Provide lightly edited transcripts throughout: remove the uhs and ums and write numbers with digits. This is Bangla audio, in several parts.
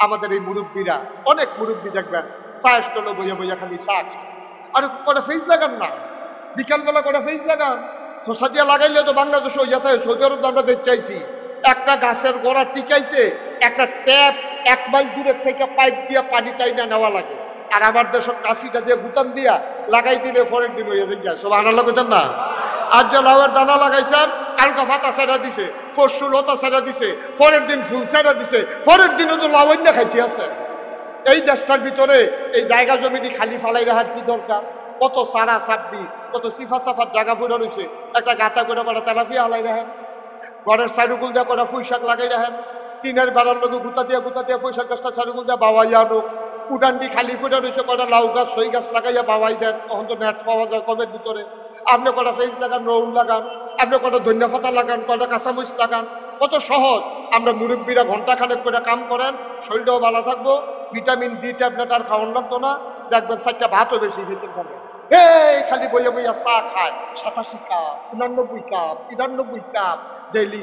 আমাদের এই মুরব্বীরা, অনেক মুরব্বী দেখবেন চায়ের স্টলে বইয়া বইয়া খালি চা খায়। আর কটা ফেস লাগান না, বিকালবেলা কটা ফেস লাগান। খোসা দিয়া লাগাইলে তো বাংলাদেশে হইয়া থাকে। সৌদি আরব আমরা দেখতে চাইছি একটা গাছের গোড়া টিকাইতে একটা ট্যাপ 1 মাইল দূরের থেকে পাইপ দিয়ে পানি টাইনা নেওয়া লাগে। আর আমার দেশের কাশিটা দিয়ে গুতান দিয়া লাগাই দিলে পরের দিন হইয়া যায়। সব আনা লাগাইতেন না। আজ যে লাউয়ের দানা লাগাইছেন, কালকা ফাতা ছেড়া দিছে, পরশু লতা ছেড়া দিছে, পরের দিন ফুল ছেড়া দিছে, পরের দিনও তো লাউন্য খাইতে আছে। এই দেশটার ভিতরে এই জায়গা জমিটি খালি ফালাই রাখার কি দরকার? কত সারা সাব্বি, কত সিফা সাফার জায়গা ফুটা রয়েছে, একটা গাতা করে কটা তেলাপিয়া হালাই রাখেন, ঘরের সাইডুকুল দিয়ে কটা ফুইশাক লাগাই রাখেন, টিনের বেড়ার লোক গুতা দিয়ে ফুইশাক গাছটা সাইডুকুল দিয়ে বাবাইয়া আনুক, উঠানটি খালি ফুটা রয়েছে কটা লাউ গাছ সই গাছ লাগাইয়া বাবাই দেন। তখন তো নেট পাওয়া যায় কমের ভিতরে। আপনি কটা ফেস লাগান, রৌন লাগান, আপনি কটা ধনিয়া পাতা লাগান, কটা কাঁচামরিচ লাগান। কত সহজ। আমরা মুরব্বীরা ঘন্টাখানেক করে কাম করেন, শরীরটাও ভালো থাকবো, ভিটামিন ডি ট্যাবলেট আর খাওয়ান লাগতো না, দেখবেন 4টা ভাতও বেশি খেতে পারবেন। এই খালি বইয়া বইয়া চা খায়, 87 কাপ, 89 কাপ, 93 কাপ ডেইলি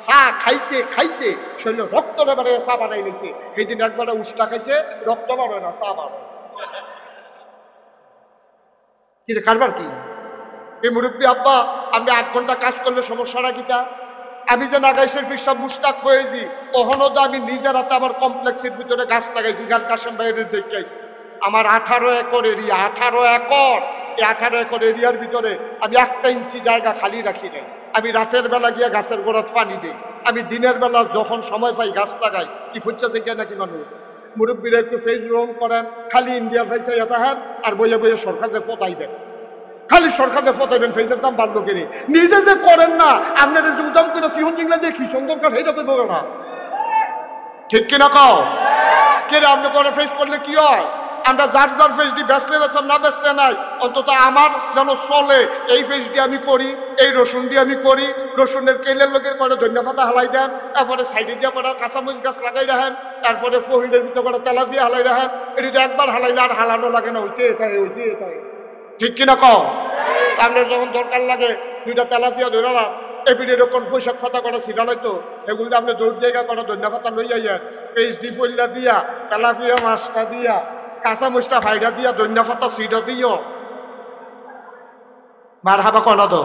চা খাইতে খাইতে শরীরে রক্ত বাড়ে চা বানাই নিয়েছে। সেই দিন একবারে উষ্টা খাইছে, রক্ত বাড়ে না, চা বাড়ে। কি কারবার কি? এই মুরব্বী আব্বা, আমি 8 ঘন্টা কাজ করলে সমস্যাটা কিতা? আমি যে নাগাইশের ফিরসাব মুশতাক হয়েছি, তখনও তো আমি নিজের হাতে আমার কমপ্লেক্সের ভিতরে গাছ লাগাইছি। গান কাশেম ভাইয়ের দেখে আইছি। আমার 18 একর এরিয়া, 18 একর। এই 18 একর এরিয়ার ভিতরে আমি 1 ইঞ্চি জায়গা খালি রাখি নাই। আমি রাতের বেলা গিয়ে গাছের গোড়াত পানি দিই, আমি দিনের বেলা যখন সময় পাই গাছ লাগাই। কি ফুটছে যে কেন নাকি মানুষ? মুরব্বীরা একটু ফেস রং করেন, খালি ইন্ডিয়ার ভাই চাই তাহার আর বইয়ে বইয়ে সরকারকে ফতাই দেন। খালি সরকারকে ফতাইবেন, ফেসের দাম বাড়লো কিনে। নিজে যে করেন না, আপনার যে উদাম করে সিহন জিংলা দিয়ে কি সুন্দর কাঠ, এইটা তো বোঝে না। ঠিক কিনা কও? কে রে, আপনি করে ফেস করলে কি হয়? আমরা যার যার ফেস দিয়ে বেচলে বেচাম, না বেচলে নাই, অন্তত আমার যেন চলে এই ফেস দিয়ে আমি করি, এই রসুন দিয়ে আমি করি। রসুনের কেলের লোকে করে ধনিয়া পাতা হালাই দেন, তারপরে সাইডে দিয়ে করে কাঁচামরিচ গাছ লাগাই রাখেন, তারপরে ফহিলের ভিতরে করে তেলাপিয়া হালাই রাখেন। এটি একবার হালাইলে আর হালানো লাগে না, হইতে থাকে। ঠিক কিনা কও? আপনার যখন দরকার লাগে 2টা তেলাপিয়া ধরালাম, এপিডি এরকম পোশাক ফাতা করা ছিলা নয়তো এগুলো আপনি দৌড় জায়গা করা ধনিয়া পাতা লই যাইয়েন, ফেস ডি ফইলা দিয়া, তেলাপিয়া মাছটা দিয়া, কাঁচা মুচটা ভাইডা দিয়া, ধনিয়া পাতা সিডা দিও। মার হাবা কনা দো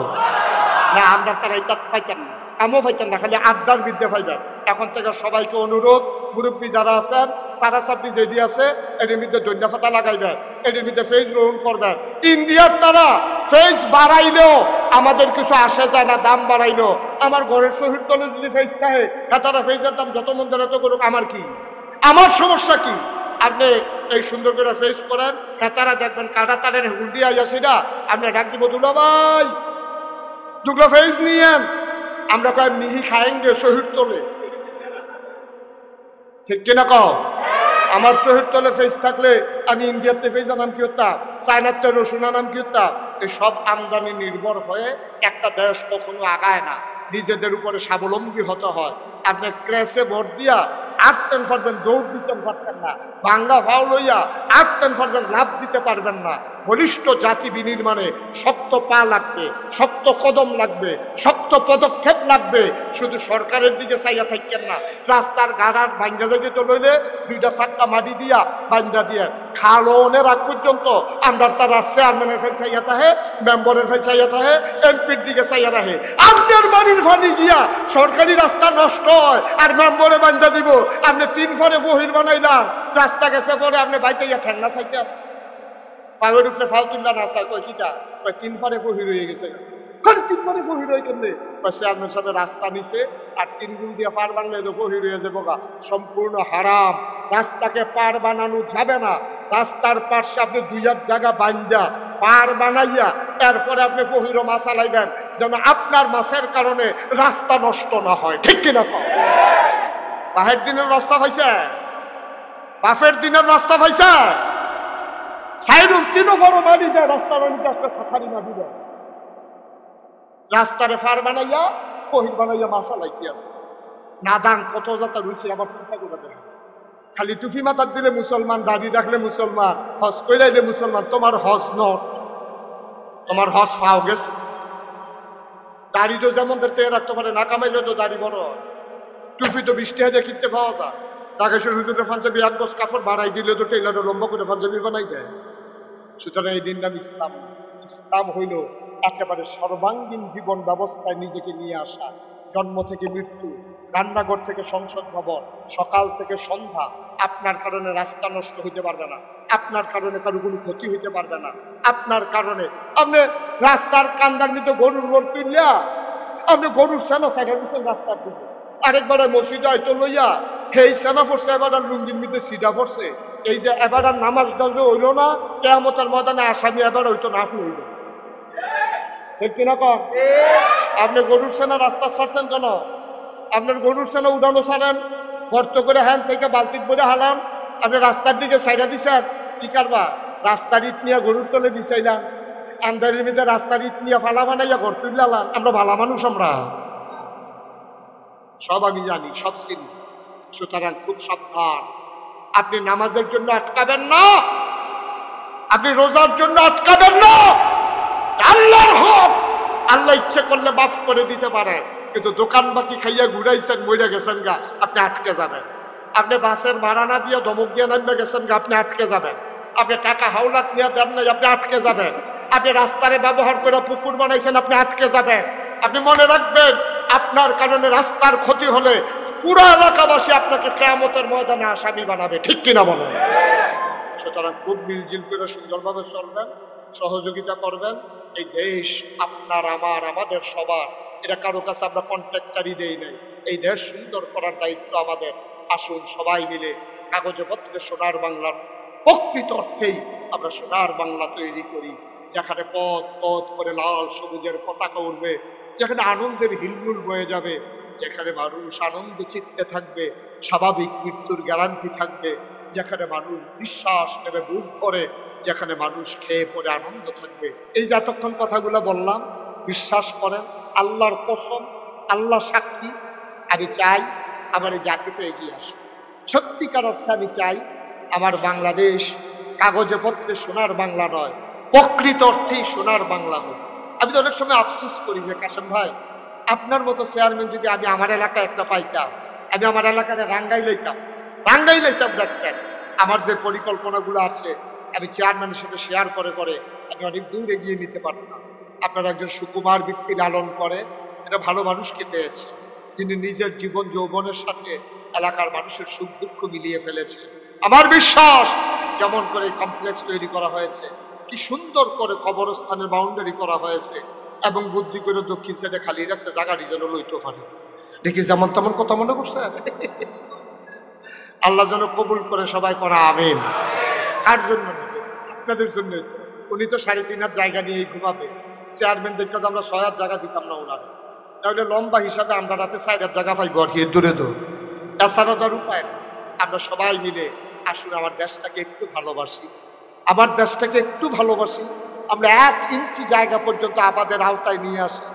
না, আমরা তারা এটা ফাইতেন না, আমও ফাইতেন না, খালি আড্ডার বিদ্যে ফাইবেন। এখন থেকে সবাইকে অনুরোধ, মুরব্বী যারা আছেন, সারা সাব্বি যেটি আছে, এটির মধ্যে ধনিয়া পাতা লাগাইবেন, এটির মধ্যে ফেস গ্রহণ করবেন। ইন্ডিয়ার তারা ফেস বাড়াইলেও আমাদের কিছু আসে যায় না, দাম বাড়াইলো। আমার ঘরের শহীদ তলে যদি ফেস থাকে, তারা ফেসের দাম যত মন দেয় তত করুক, আমার কি? আমার সমস্যা কি? আপনি এই সুন্দর করে ফেস করেন, তারা দেখবেন কাটা তারের হুল দিয়ে আসি না, আপনি ডাক দিব, দুলা ভাই 2 ফেস নিয়েন। আমরা কয়েক নিহি খায়েঙ্গে শহীদ তোলে। ঠিক কিনা কও? আমার শহীদ তলে ফেস থাকলে আমি ইন্ডিয়াতে ফেস আনাম কি হতাম, চায়নাতে রসুন আনাম কি হতাম। এই সব আমদানি নির্ভর হয়ে একটা দেশ কখনো আগায় না, নিজেদের উপরে স্বাবলম্বী হতে হয়। আপনি ক্রেসে ভোট দিয়া আটতেন পারবেন, দৌড় দিতেন পারতেন না। ভাঙ্গা ভাও লইয়া আটতেন পারবেন, লাভ দিতে পারবেন না। বলিষ্ঠ জাতি বিনির্মাণে শক্ত পা লাগবে, শক্ত কদম লাগবে, শক্ত পদক্ষেপ লাগবে। শুধু সরকারের দিকে চাইয়া থাকেন না। রাস্তার গাড়ার ভাঙ্গা জায়গায় তো লইলে 2টা 4টা মাটি দিয়া বান্ধা দিয়ে খালনের আগ পর্যন্ত আমরা তারা চেয়ারম্যানের ফেল চাইয়া থাহে, মেম্বারের ফেল চাইয়া থাহে, এমপির দিকে চাইয়া রাখে। আপনার বাড়ির ফানি গিয়া সরকারি রাস্তা নষ্ট হয় আর মেম্বরে বান্ধা দিব। আপনি 3 ফরে ফহির বানাইলাম, রাস্তা গেছে পরে আপনি বাইতে গিয়া ঠেঙ্গা চাইতে আছে, পাগের উপরে ফাউ তুললা না চাই। কই কিটা? 3 ফরে ফহির হয়ে গেছে। 3 ফরে ফহির হয়ে কেমনে? চেয়ারম্যান সাথে রাস্তা নিছে আর 3 গুণ দিয়ে পার বানলে তো ফহির হয়ে যাবো গা। সম্পূর্ণ হারাম। রাস্তাকে পার বানানো যাবে না। রাস্তার পাশে আপনি 2 হাত জায়গা বান্ধা পার বানাইয়া এরপরে আপনি ফহিরও মাছ চালাইবেন, যেন আপনার মাছের কারণে রাস্তা নষ্ট না হয়। ঠিক কিনা? বাহের দিনের রাস্তা পাইছে, বাফের দিনের রাস্তা পাইছে, সাইড উস্তিনও বড় বাড়ি যায়, রাস্তার একটা সাফারি মাটি দেয়। রাস্তারে ফার বানাইয়া ফহির বানাইয়া মাছা লাইতে আছে। নাদান কত যাতা রুচি, আবার চিন্তা করে দেখে। খালি টুপি মাথার দিলে মুসলমান, দাড়ি রাখলে মুসলমান, হজ কইরাইলে মুসলমান। তোমার হজ নট, তোমার হজ ফাও গেছে। দাড়ি তো যেমন দেখতে রাখতে পারে, না কামাইলে তো দাড়ি বড়। টুপি তো 20 টাকা দিয়ে কিনতে পাওয়া যায়, নাগেশ্বর হুজুরের পাঞ্জাবি এক গজ কাপড় বাড়াই দিলে তো টেলারে লম্বা করে পাঞ্জাবি বানাই দেয়। সুতরাং এই দিন নাম ইসলাম। ইসলাম হইল একেবারে সর্বাঙ্গীন জীবন ব্যবস্থায় নিজেকে নিয়ে আসা। জন্ম থেকে মৃত্যু, রান্নাঘর থেকে সংসদ ভবন, সকাল থেকে সন্ধ্যা। আপনার কারণে রাস্তা নষ্ট হইতে পারবে না, আপনার কারণে কারো কোনো ক্ষতি হইতে পারবে না, আপনার কারণে আপনি রাস্তার কান্দার মধ্যে গরুর গোড় তুললিয়া আপনি গরুর সেনা সাইডে দিচ্ছেন রাস্তার দিকে, আরেকবার মসজিদে হয়তো লইয়া সেই সেনা পড়ছে, এবার লুঙ্গির মধ্যে সিডা পড়ছে। এই যে এবার নামাজটা যে হইল না, কেয়ামতের ময়দানে আসামি এবার হইতো না, আপনি হইল ঠিক কিনা কন? আপনি গরুর সেনা রাস্তা ছাড়ছেন কেন? আপনার গরুর সেনা উঠানো ছাড়েন, গর্ত করে হ্যান থেকে বালতিক করে হালান, আপনি রাস্তার দিকে সাইডা দিছেন, কি কারবা? রাস্তার ইট নিয়ে গরুর তলে বিছাইলাম, আন্দারের মধ্যে রাস্তার ইট নিয়ে ফালা বানাইয়া ঘর তুললাম। আমরা ভালো মানুষ, আমরা সব আমি জানি, সব চিনি। সুতরাং খুব সাবধান। আপনি নামাজের জন্য আটকাবেন না, আপনি রোজার জন্য আটকাবেন না। আল্লাহর হক, আল্লাহ ইচ্ছে করলে মাফ করে দিতে পারে, কিন্তু দোকান বাকি খাইয়া ঘুরাইছেন, মরে গেছেন গা, আপনি আটকে যাবেন। আপনি বাসের ভাড়া না দিয়ে ধমক দিয়ে নামবে গেছেন গা, আপনি আটকে যাবেন। আপনি টাকা হাওলাত নিয়ে দেন নাই, আপনি আটকে যাবেন। আপনি রাস্তারে ব্যবহার করে পুকুর বানাইছেন, আপনি আটকে যাবেন। আপনি মনে রাখবেন, আপনার কারণে রাস্তার ক্ষতি হলে পুরো এলাকাবাসী আপনাকে কিয়ামতের ময়দানে আসামি বানাবে, ঠিক কিনা বলেন? সুতরাং খুব মিলজিল করে সুন্দরভাবে চলবেন, সহযোগিতা করবেন। এই দেশ আপনার, আমার, আমাদের সবার। এটা কারো কাছে আমরা কন্ট্রাক্টারি দেই নাই। এই দেশ সুন্দর করার দায়িত্ব আমাদের। আসুন সবাই মিলে কাগজে পত্রে সোনার বাংলার প্রকৃত অর্থেই আমরা সোনার বাংলা তৈরি করি, যেখানে পথ পথ করে লাল সবুজের পতাকা উঠবে, যেখানে আনন্দের হিলমুল বয়ে যাবে, যেখানে মানুষ আনন্দ চিত্তে থাকবে, স্বাভাবিক মৃত্যুর গ্যারান্টি থাকবে, যেখানে মানুষ বিশ্বাস নেবে বুক ভরে, যেখানে মানুষ খেয়ে পরে আনন্দ থাকবে। এই যে এতক্ষণ কথাগুলো বললাম, বিশ্বাস করেন, আল্লাহর কসম, আল্লাহ সাক্ষী, আমি চাই আমার এই জাতিটা এগিয়ে আসে। সত্যিকার অর্থে আমি চাই আমার বাংলাদেশ কাগজে পত্রে সোনার বাংলা নয়, প্রকৃত অর্থেই সোনার বাংলা হোক। আমি তো অনেক সময় আফসোস করি যে কাশেম ভাই, আপনার মতো চেয়ারম্যান যদি আমি আমার এলাকায় একটা পাইতাম, আমি আমার এলাকায় রাঙ্গাই লইতাম দেখতেন। আমার যে পরিকল্পনাগুলো আছে আমি চেয়ারম্যানের সাথে শেয়ার করে আমি অনেক দূর এগিয়ে নিতে পারতাম। আপনার একজন সুকুমার ব্যক্তি লালন করে, এটা ভালো মানুষকে পেয়েছে, যিনি নিজের জীবন যৌবনের সাথে এলাকার মানুষের সুখ দুঃখ মিলিয়ে ফেলেছে। আমার বিশ্বাস, যেমন করে কমপ্লেক্স তৈরি করা হয়েছে, কি সুন্দর করে কবরস্থানের বাউন্ডারি করা হয়েছে, এবং বুদ্ধি করে দক্ষিণ সাইডে খালি রাখছে, জায়গাটি যেন লইতে পারে। দেখি যেমন তেমন কথা মনে করছে। আল্লাহ যেন কবুল করে, সবাই করা আমিন। কার জন্য? আপনাদের জন্য। উনি তো 3.5 জায়গা নিয়েই ঘুমাবে। চেয়ারম্যান দেখতে তো আমরা 6 জায়গা দিতাম না ওনার, তাহলে লম্বা হিসাবে আমরা রাতে 4 জায়গা পাইব আর কি, দূরে দূর। এছাড়া তার উপায় না। আমরা সবাই মিলে আসুন আমার দেশটাকে একটু ভালোবাসি, আমার দেশটাকে একটু ভালোবাসি। আমরা 1 ইঞ্চি জায়গা পর্যন্ত আবাদের আওতায় নিয়ে আসি।